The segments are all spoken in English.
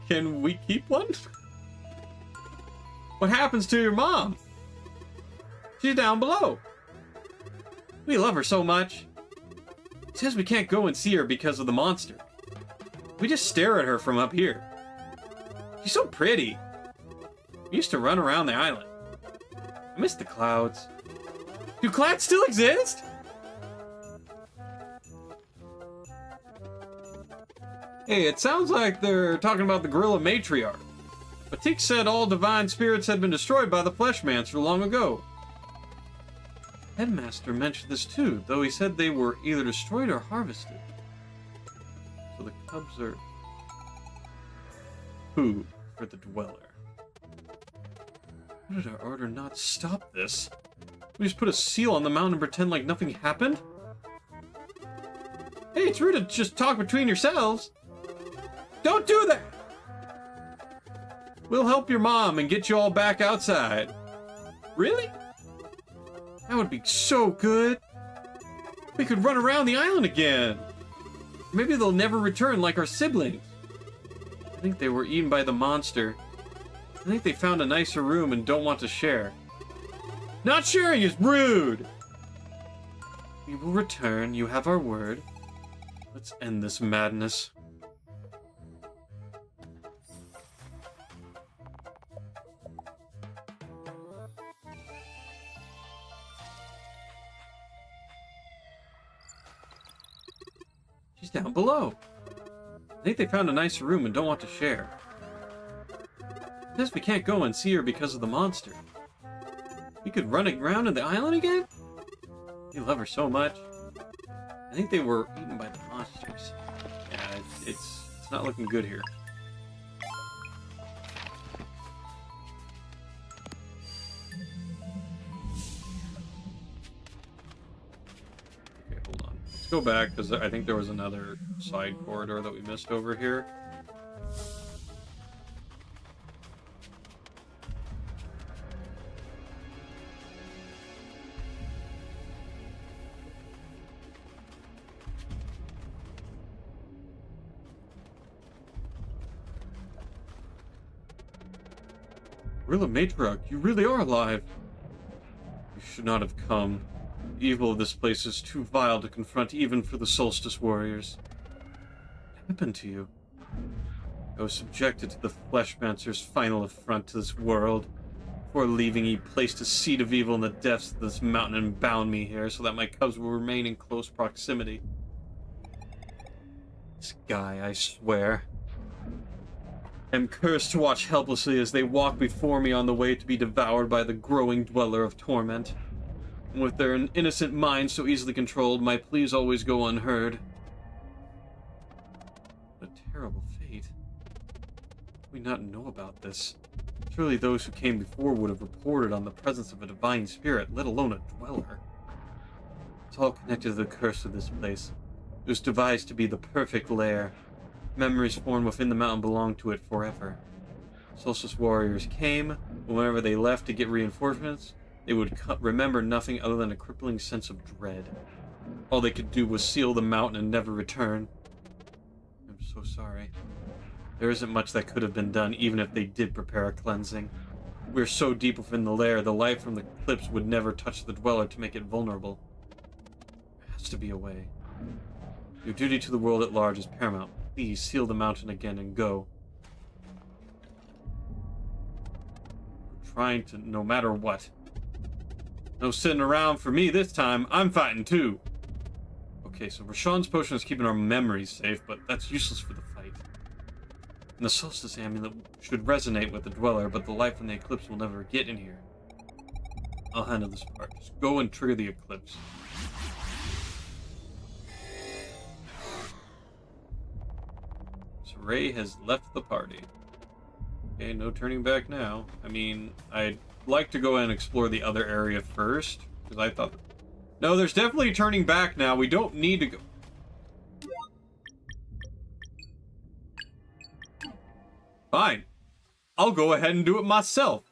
Can we keep one? What happens to your mom? She's down below. We love her so much. It says we can't go and see her because of the monster. We just stare at her from up here. She's so pretty. We used to run around the island. I miss the clouds. Do clouds still exist? Hey, it sounds like they're talking about the gorilla matriarch. Batik said all divine spirits had been destroyed by the Fleshmancer long ago. Headmaster mentioned this too, though he said they were either destroyed or harvested. So the cubs are food for the dweller. How did our order not stop this? We just put a seal on the mountain and pretend like nothing happened? Hey, it's rude to just talk between yourselves. Don't do that! We'll help your mom and get you all back outside. Really? That would be so good. We could run around the island again. Maybe they'll never return like our siblings. I think they were eaten by the monster. I think they found a nicer room and don't want to share. Not sharing is rude! We will return, you have our word. Let's end this madness. She's down below. I think they found a nicer room and don't want to share. It says we can't go and see her because of the monster. We could run around in the island again? We love her so much. I think they were eaten by the monsters. Yeah, it's not looking good here. Okay, hold on. Let's go back, because I think there was another side corridor that we missed over here. Gorilla Matriarch, you really are alive. You should not have come. The evil of this place is too vile to confront even for the Solstice Warriors. What happened to you? I was subjected to the Fleshmancer's final affront to this world. Before leaving, he placed a seed of evil in the depths of this mountain and bound me here so that my cubs will remain in close proximity. This guy, I swear. I am cursed to watch helplessly as they walk before me on the way to be devoured by the growing dweller of torment. And with their innocent minds so easily controlled, my pleas always go unheard. What a terrible fate. We not know about this. Surely those who came before would have reported on the presence of a divine spirit, let alone a dweller. It's all connected to the curse of this place. It was devised to be the perfect lair. Memories formed within the mountain belong to it forever. Solstice warriors came, but whenever they left to get reinforcements, they would remember nothing other than a crippling sense of dread. All they could do was seal the mountain and never return. I'm so sorry. There isn't much that could have been done, even if they did prepare a cleansing. We're so deep within the lair, the light from the cliffs would never touch the dweller to make it vulnerable. There has to be a way. Your duty to the world at large is paramount. Please seal the mountain again and go. We're trying to, no matter what. No sitting around for me this time. I'm fighting too. Okay, so Rashawn's potion is keeping our memories safe, but that's useless for the fight. And the Solstice Amulet should resonate with the Dweller, but the light from the Eclipse will never get in here. I'll handle this part. Just go and trigger the Eclipse. So Ray has left the party. Okay, no turning back now. I mean, I'd like to go and explore the other area first, because I thought... No, there's definitely turning back now. We don't need to go... Fine. I'll go ahead and do it myself.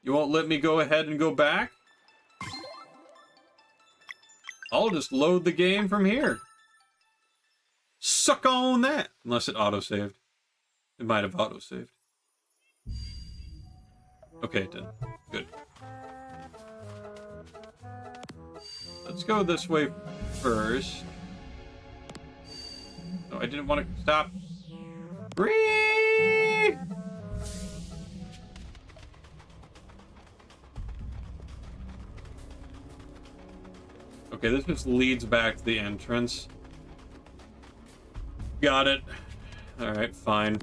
You won't let me go ahead and go back? I'll just load the game from here. Suck on that! Unless it auto-saved. It might have auto-saved. Okay, it did. Good. Let's go this way first. No, I didn't want to stop. Breathe! Okay, this just leads back to the entrance. Got it. Alright, fine.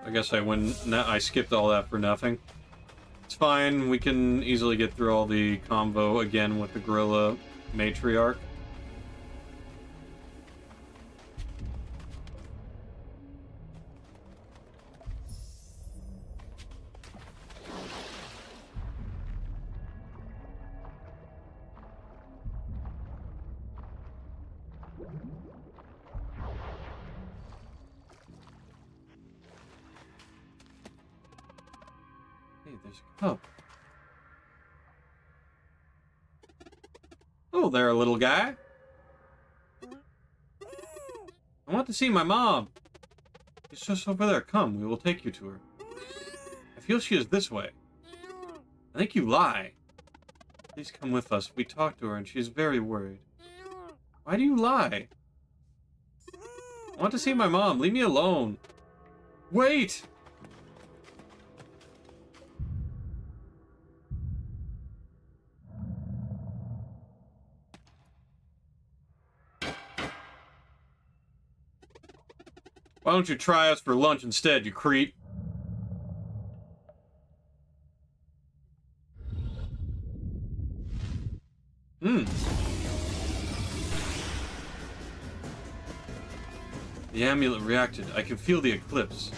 I guess I skipped all that for nothing. It's fine, we can easily get through all the combo again with the gorilla matriarch. There's a cup. Oh there, little guy. I want to see my mom. She's just over there. Come, we will take you to her. I feel she is this way. I think you lie. Please come with us. We talked to her and she is very worried. Why do you lie? I want to see my mom. Leave me alone. Wait! Why don't you try us for lunch instead, you creep? The amulet reacted. I can feel the eclipse.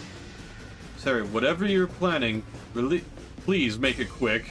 Sorry, whatever you're planning, please make it quick.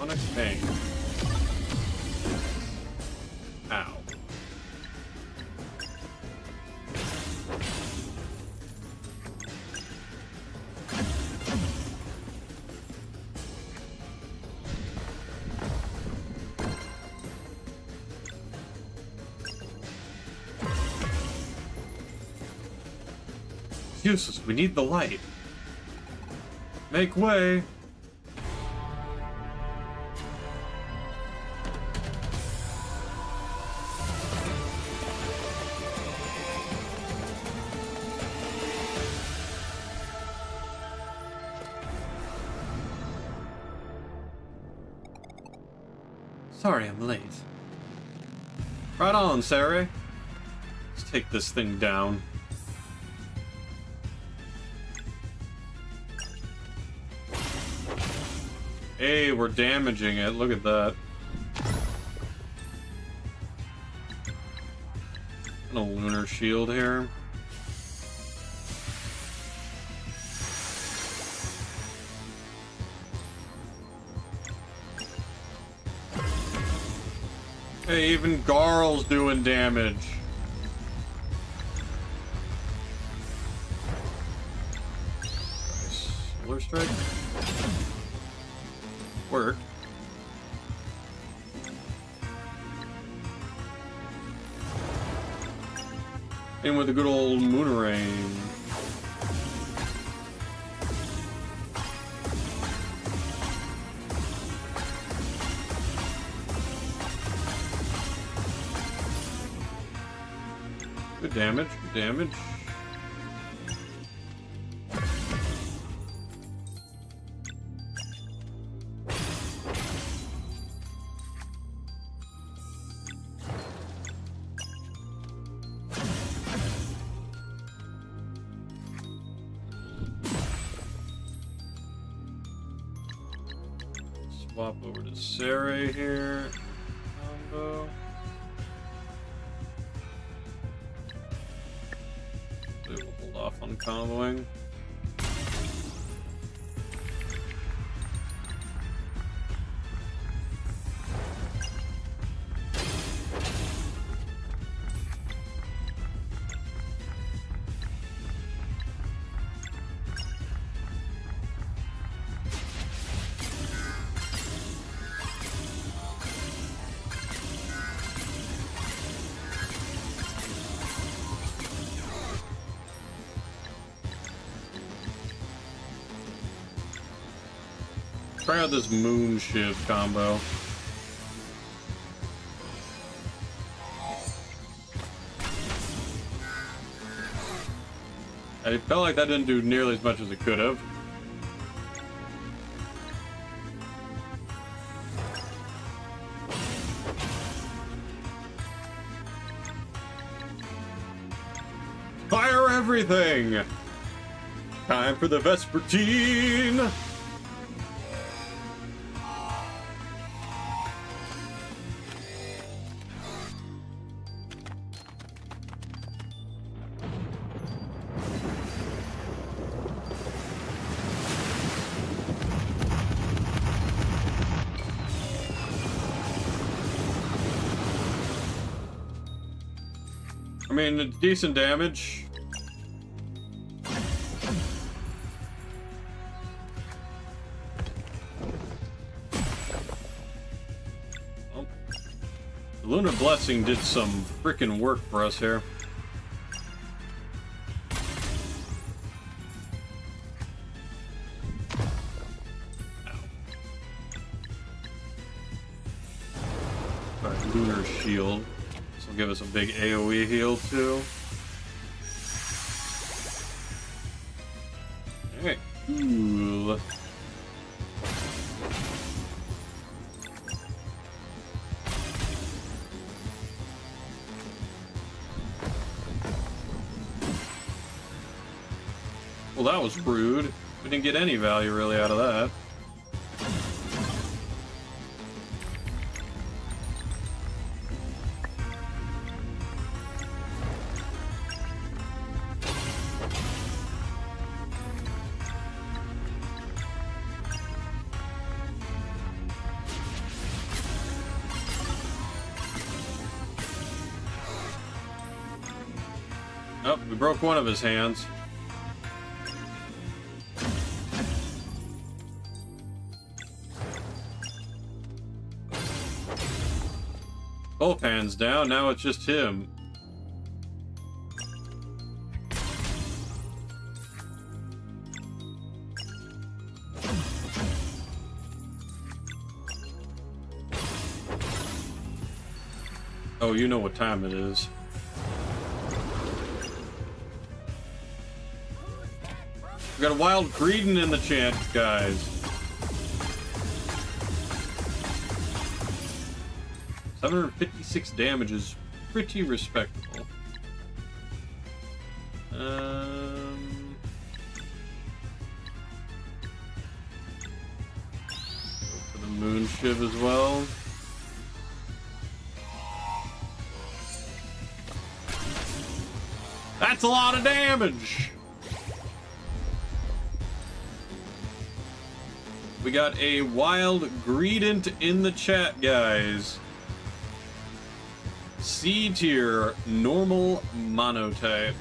Sonic Pain. Ow. It's useless. We need the light. Make way. Sorry I'm late. Right on, Sarah. Let's take this thing down. Hey, we're damaging it. Look at that. And a lunar shield here. Hey, even Garl's doing damage. Solar Strike? Work. And with a good old Moonerang. Good damage, good damage. swap over to Saray here. Combo. We'll hold off on comboing. Try out this Moon Shiv combo. I felt like that didn't do nearly as much as it could have. Fire everything! Time for the Vespertine! I mean, decent damage. Well, the Lunar Blessing did some freaking work for us here. Alright, Lunar Shield. Give us a big AoE heal too. Alright, cool. Well, that was rude. We didn't get any value really out of that. Oh, we broke one of his hands. Both hands down, now it's just him. Oh, you know what time it is. We got a wild Greedon in the chat, guys. 756 damage is pretty respectable. Go for the Moon Shiv as well. That's a lot of damage! We got a wild Greedent in the chat, guys. C tier, normal monotype.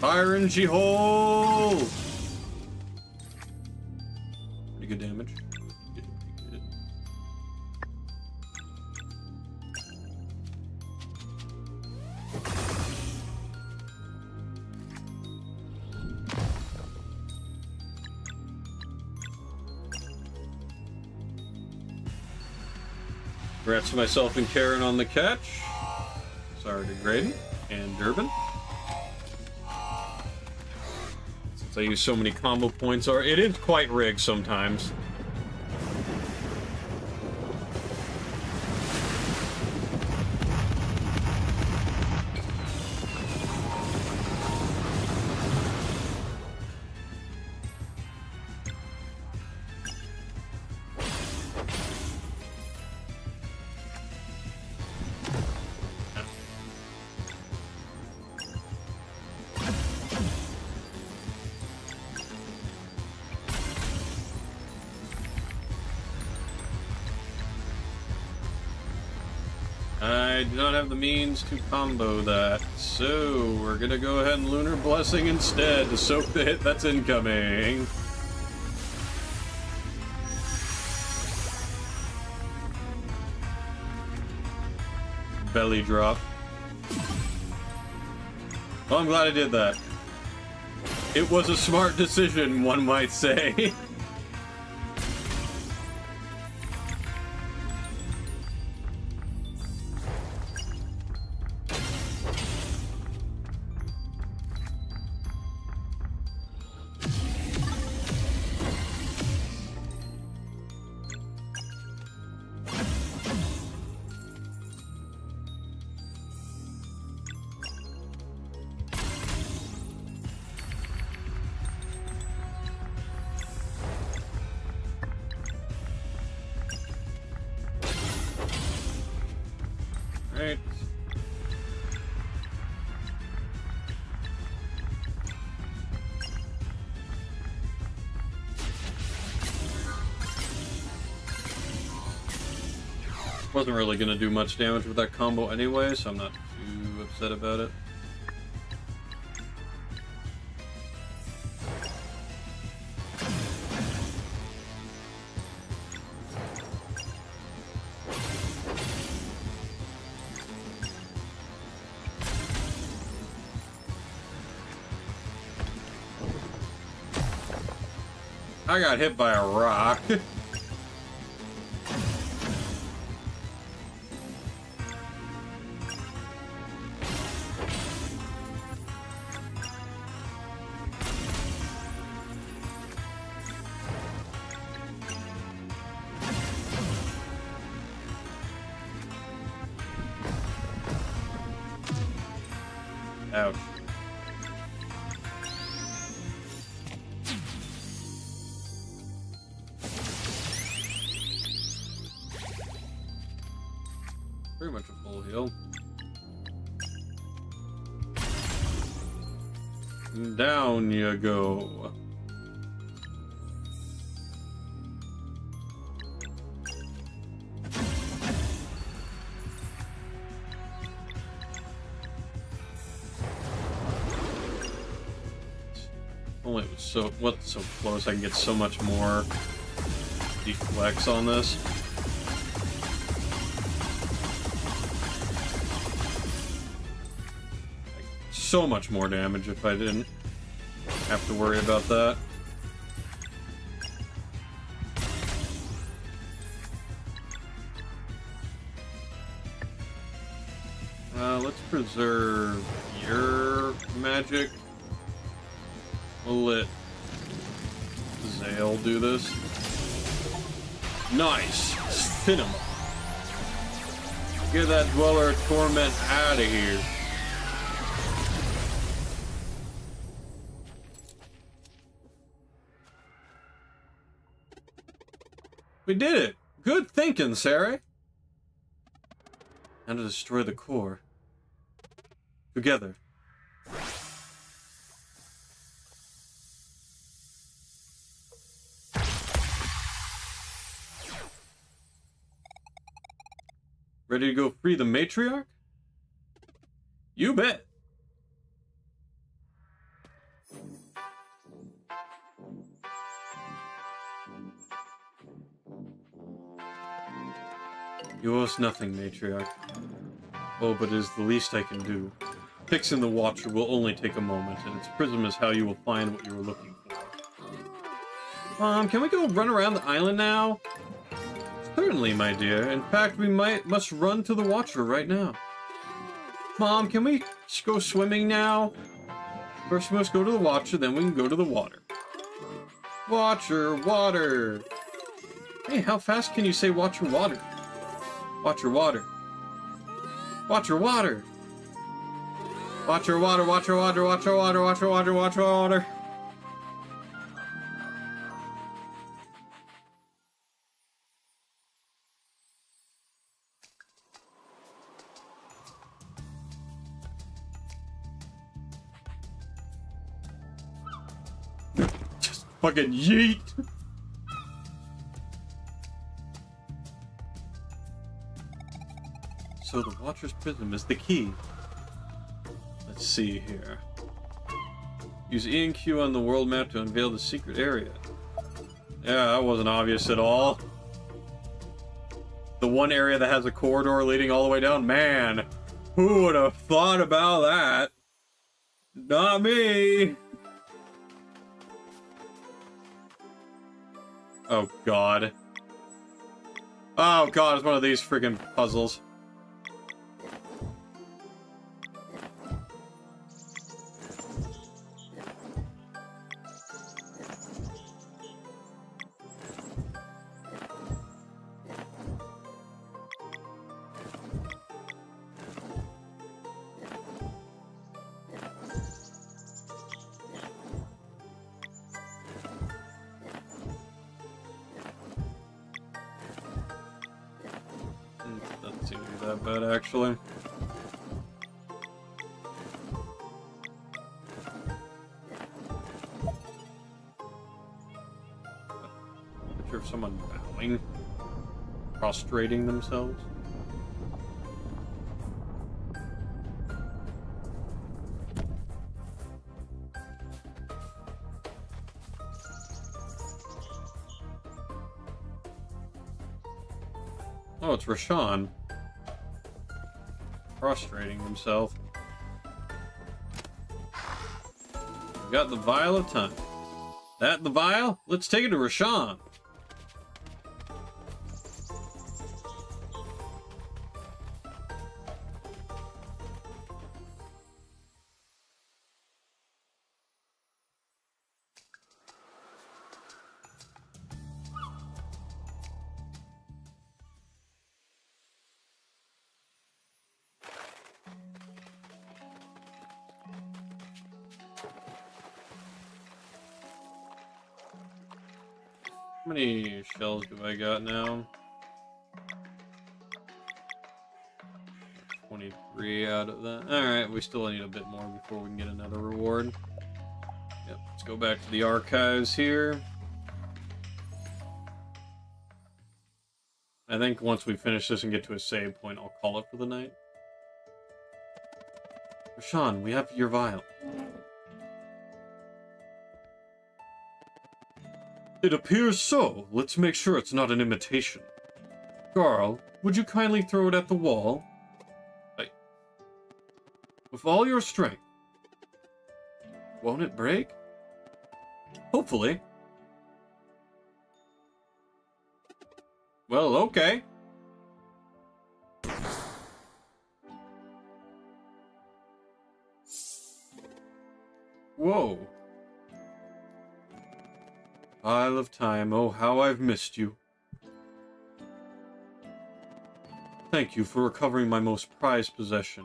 Fire in She-Hole! Pretty good damage. Pretty good. Congrats to myself and Karen on the catch. are degrading. And Durban. Since I use so many combo points, it is quite rigged sometimes. I do not have the means to combo that, so we're gonna go ahead and Lunar Blessing instead to soak the hit that's incoming. Belly drop. Well, I'm glad I did that. It was a smart decision, one might say. Right. Wasn't really gonna do much damage with that combo anyway, so I'm not too upset about it. I got hit by a rock. Ouch. Pretty much a full heal. Down you go. Only it was so close. I can get so much more deflex on this. So much more damage if I didn't have to worry about that. Let's preserve your magic. We'll let Zale do this. Nice! Fit him. Get that Dweller Torment out of here. We did it! Good thinking, Sarah! And to destroy the core. Together. Ready to go free the matriarch? You bet! You owe us nothing, matriarch. Oh, but it is the least I can do. Fixing the Watcher will only take a moment, and its prism is how you will find what you were looking for. Can we go run around the island now? Certainly, my dear. In fact, we must run to the Watcher right now. Mom, can we just go swimming now? First we must go to the Watcher, then we can go to the water. Watcher, water! Hey, how fast can you say Watcher, water? Watcher, water. Watcher, water! Watcher, water, watcher, water, watcher, water, watcher, water, watcher, water. Just fucking yeet! So the Watcher's Prism is the key. Let's see here. Use E and Q on the world map to unveil the secret area. Yeah, that wasn't obvious at all. The one area that has a corridor leading all the way down. Man, who would have thought about that? Not me! Oh god. Oh god, it's one of these friggin' puzzles. Doesn't seem to be that bad, actually. Picture of someone bowing, prostrating themselves. Oh, it's Rashawn. Prostrating himself. We got the Vial of Time. That the Vial? Let's take it to Rashawn. How many shells do I got now? 23 out of that. Alright, we still need a bit more before we can get another reward. Yep, let's go back to the archives here. I think once we finish this and get to a save point, I'll call it for the night. Rashawn, we have your vial. It appears so. Let's make sure it's not an imitation. Garl, would you kindly throw it at the wall? With all your strength. Won't it break? Hopefully. Well, okay. Whoa. Isle of Time, oh how I've missed you. Thank you for recovering my most prized possession.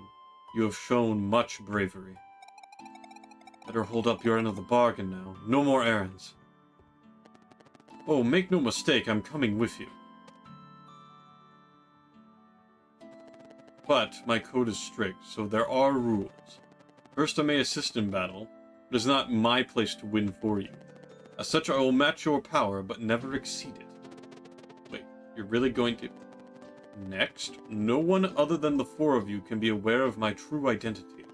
You have shown much bravery. Better hold up your end of the bargain now. No more errands. Oh, make no mistake, I'm coming with you. But my code is strict, so there are rules. First, I may assist in battle, but it's not my place to win for you. As such, I will match your power, but never exceed it. Wait, you're really going to... Next, no one other than the four of you can be aware of my true identity.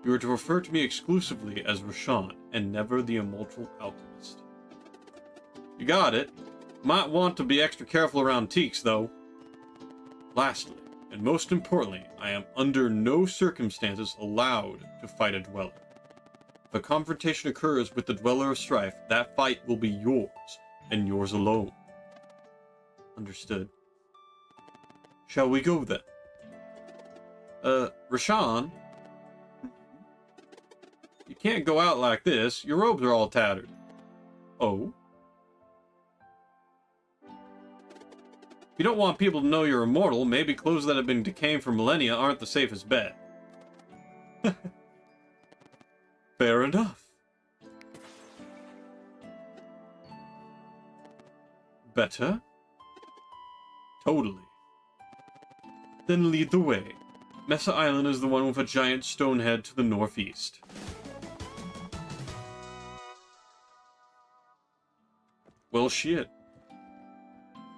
You are to refer to me exclusively as Rashawn, and never the Immortal Alchemist. You got it. Might want to be extra careful around Teaks, though. Lastly, and most importantly, I am under no circumstances allowed to fight a Dweller. If a confrontation occurs with the Dweller of Strife, that fight will be yours, and yours alone. Understood. Shall we go then? Rashawn? You can't go out like this. Your robes are all tattered. Oh? If you don't want people to know you're immortal, maybe clothes that have been decaying for millennia aren't the safest bet. Fair enough. Better? Totally. Then lead the way. Mesa Island is the one with a giant stone head to the northeast. Well, shit.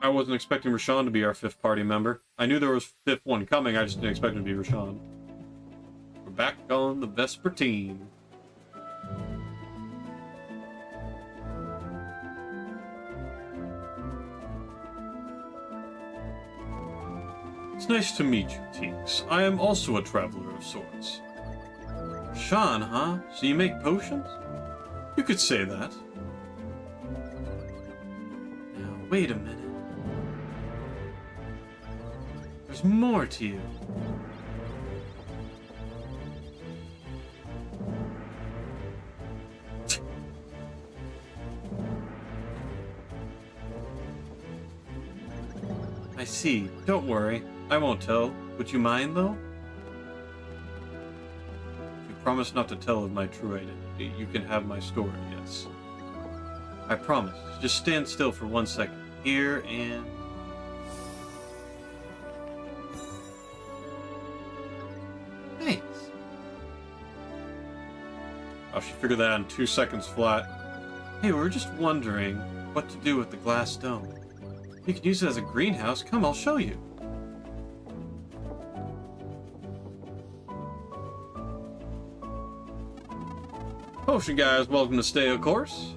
I wasn't expecting Rashawn to be our 5th party member. I knew there was a 5th one coming, I just didn't expect it to be Rashawn. We're back on the Vespertine. It's nice to meet you, Teeks. I am also a traveler of sorts. Rashawn, huh? So you make potions? You could say that. Now, wait a minute. There's more to you. I see. Don't worry. I won't tell. Would you mind, though? If you promise not to tell of my true identity, you can have my story, yes. I promise. Just stand still for 1 second. Here and... Thanks. Oh, she figured that out in 2 seconds flat. Hey, we were just wondering what to do with the glass dome. You can use it as a greenhouse. Come, I'll show you. Potion guys, welcome to Stay of Course.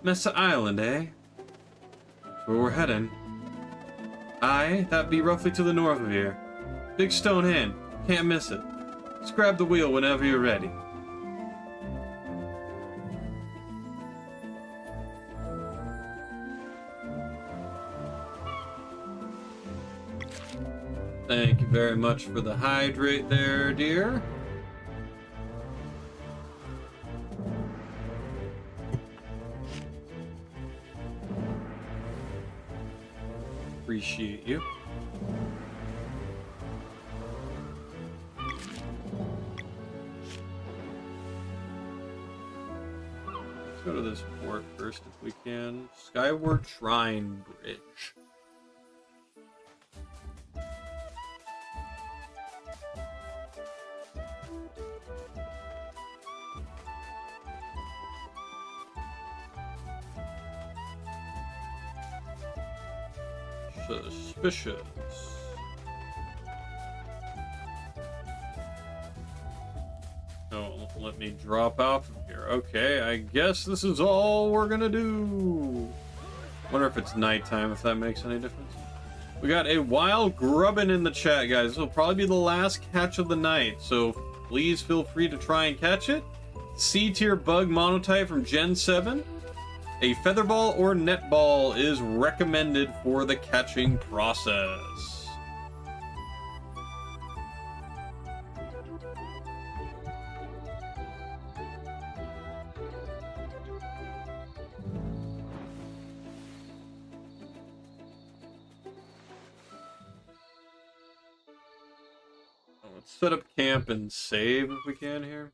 Mesa Island, eh? That's where we're heading. Aye, that'd be roughly to the north of here. Big stone hand, can't miss it. Just grab the wheel whenever you're ready. Thank you very much for the hydrate there, dear. Appreciate you. Let's go to this port first if we can. Skyward Shrine Bridge. Suspicious. Oh, let me drop out from here. Okay, I guess this is all we're gonna do. Wonder if it's nighttime, if that makes any difference. We got a wild grubbin in the chat, guys. This will probably be the last catch of the night, so please feel free to try and catch it. C-tier bug monotype from Gen 7. A featherball or netball is recommended for the catching process. Let's set up camp and save if we can here.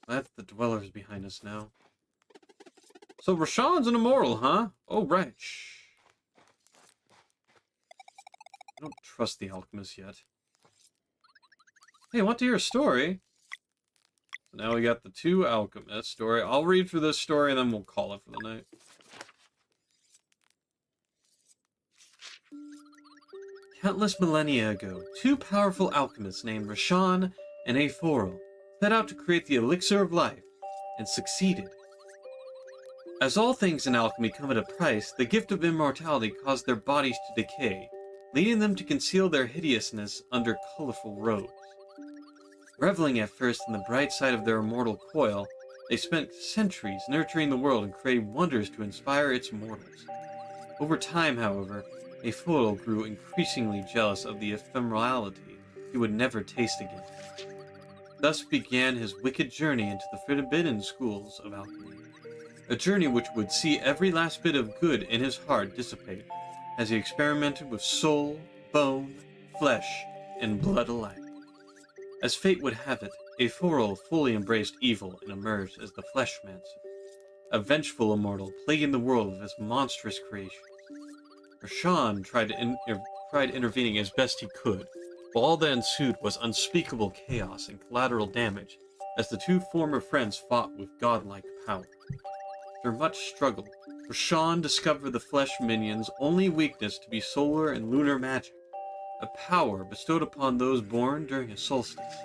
That's the dwellers behind us now. So Rashawn's an immortal, huh? Oh, right. Shh. I don't trust the alchemist yet. Hey, I want to hear a story. So now we got the 2 alchemist story. I'll read through this story and then we'll call it for the night. Countless millennia ago, 2 powerful alchemists named Rashawn and Aforel set out to create the elixir of life, and succeeded. As all things in alchemy come at a price, the gift of immortality caused their bodies to decay, leading them to conceal their hideousness under colorful robes. Reveling at first in the bright side of their immortal coil, they spent centuries nurturing the world and creating wonders to inspire its mortals. Over time, however, Aeforol grew increasingly jealous of the ephemerality he would never taste again. Thus began his wicked journey into the forbidden schools of alchemy, a journey which would see every last bit of good in his heart dissipate as he experimented with soul, bone, flesh, and blood alike. As fate would have it, Aeforol fully embraced evil and emerged as the Fleshmancer, a vengeful immortal plaguing the world with his monstrous creations. Roshan tried intervening as best he could, but all that ensued was unspeakable chaos and collateral damage as the two former friends fought with godlike power. After much struggle, Roshan discovered the Flesh Minion's only weakness to be solar and lunar magic, a power bestowed upon those born during a solstice.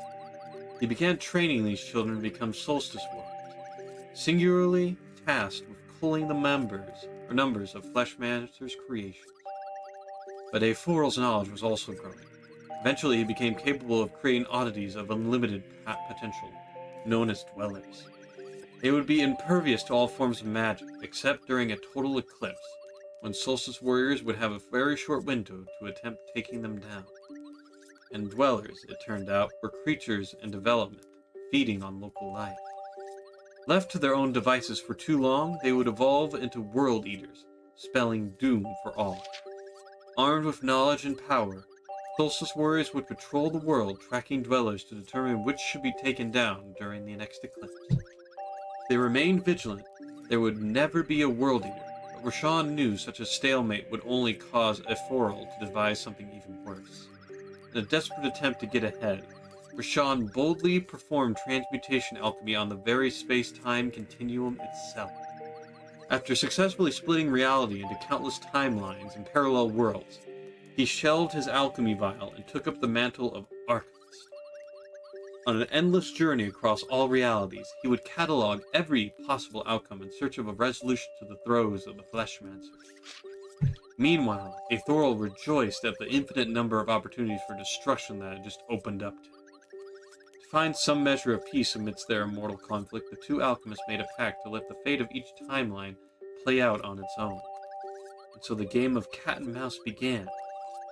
He began training these children to become solstice warriors, singularly tasked with culling the numbers of Fleshmancer's creations. But Aeforol's knowledge was also growing. Eventually, he became capable of creating oddities of unlimited potential, known as dwellers. They would be impervious to all forms of magic, except during a total eclipse, when solstice warriors would have a very short window to attempt taking them down. And dwellers, it turned out, were creatures in development, feeding on local life. Left to their own devices for too long, they would evolve into world eaters, spelling doom for all. Armed with knowledge and power, solstice warriors would patrol the world, tracking dwellers to determine which should be taken down during the next eclipse. If they remained vigilant, there would never be a world eater, but Roshan knew such a stalemate would only cause Aeforol to devise something even worse. In a desperate attempt to get ahead, Roshan boldly performed transmutation alchemy on the very space-time continuum itself. After successfully splitting reality into countless timelines and parallel worlds, he shelved his alchemy vial and took up the mantle of Archivist. On an endless journey across all realities, he would catalog every possible outcome in search of a resolution to the throes of the Fleshmancer. Meanwhile, Aeforol rejoiced at the infinite number of opportunities for destruction that had just opened up to him. To find some measure of peace amidst their immortal conflict, the two alchemists made a pact to let the fate of each timeline play out on its own. And so the game of cat and mouse began,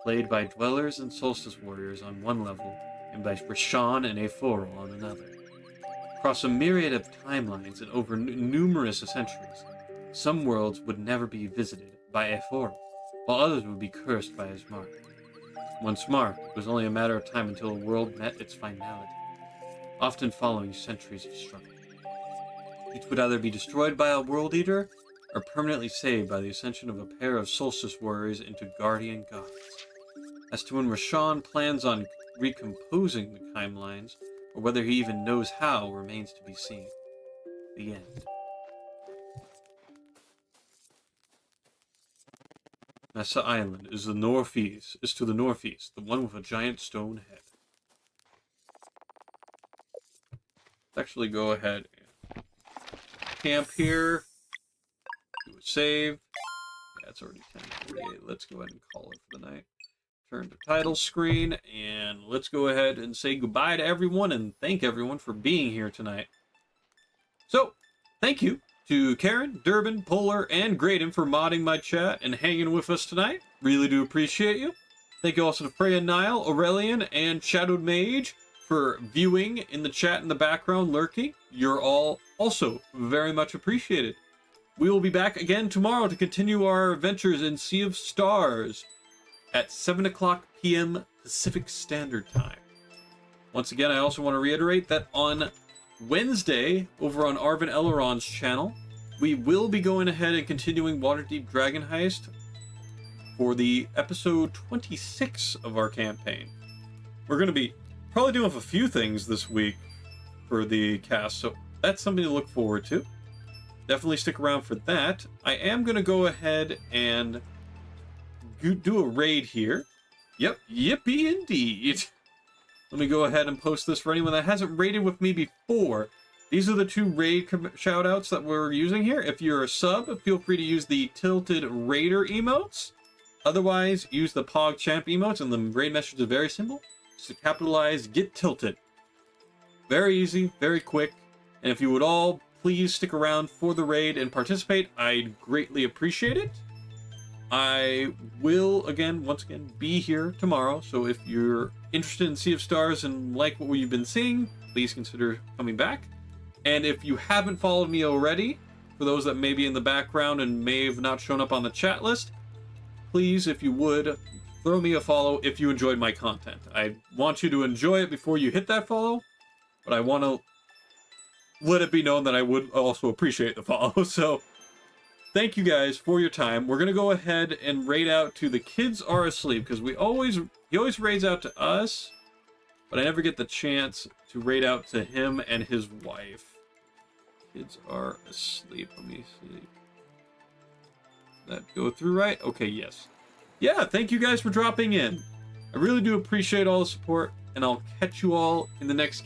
played by dwellers and solstice warriors on one level, and by Roshan and Aeforol on another. Across a myriad of timelines and over numerous centuries, some worlds would never be visited by Aeforol, while others would be cursed by his mark. Once marked, it was only a matter of time until a world met its finality, often following centuries of struggle. Each would either be destroyed by a world eater, or permanently saved by the ascension of a pair of solstice warriors into guardian gods. As to when Roshan plans on recomposing the timelines, or whether he even knows how, remains to be seen. The end. Mesa Island is to the northeast, the one with a giant stone head. Let's actually go ahead and camp here. Do a save. Yeah, it's already 10:48. Let's go ahead and call it for the night. Turn to title screen, and let's go ahead and say goodbye to everyone and thank everyone for being here tonight. So, thank you to Karen, Durbin, Polar, and Graydon for modding my chat and hanging with us tonight. Really do appreciate you. Thank you also to Freya, Nile, Aurelian, and Shadowed Mage for viewing in the chat in the background, lurking. You're all also very much appreciated. We will be back again tomorrow to continue our adventures in Sea of Stars at 7 o'clock p.m. Pacific Standard Time. Once again, I also want to reiterate that on Wednesday, over on Arvin Eleron's channel, we will be going ahead and continuing Waterdeep Dragon Heist for the episode 26 of our campaign. We're going to be probably doing a few things this week for the cast, so that's something to look forward to. Definitely stick around for that. I am going to go ahead and do a raid here. Yep, yippee indeed. Let me go ahead and post this for anyone that hasn't raided with me before. These are the two raid shoutouts that we're using here. If you're a sub, feel free to use the Tilted Raider emotes. Otherwise, use the PogChamp emotes, and the raid message is very simple. Just to capitalize, get tilted. Very easy, very quick. And if you would all please stick around for the raid and participate, I'd greatly appreciate it. I will, once again, be here tomorrow. So if you're interested in Sea of Stars and like what we've been seeing, please consider coming back. And if you haven't followed me already, for those that may be in the background and may have not shown up on the chat list, please, if you would, throw me a follow if you enjoyed my content. I want you to enjoy it before you hit that follow, but I want to let it be known that I would also appreciate the follow. So thank you guys for your time. We're going to go ahead and raid out to the kids are asleep, because he always raids out to us, but I never get the chance to raid out to him and his wife. Kids are asleep. Let me see. That go through right? Okay, yes. Yeah, thank you guys for dropping in. I really do appreciate all the support, and I'll catch you all in the next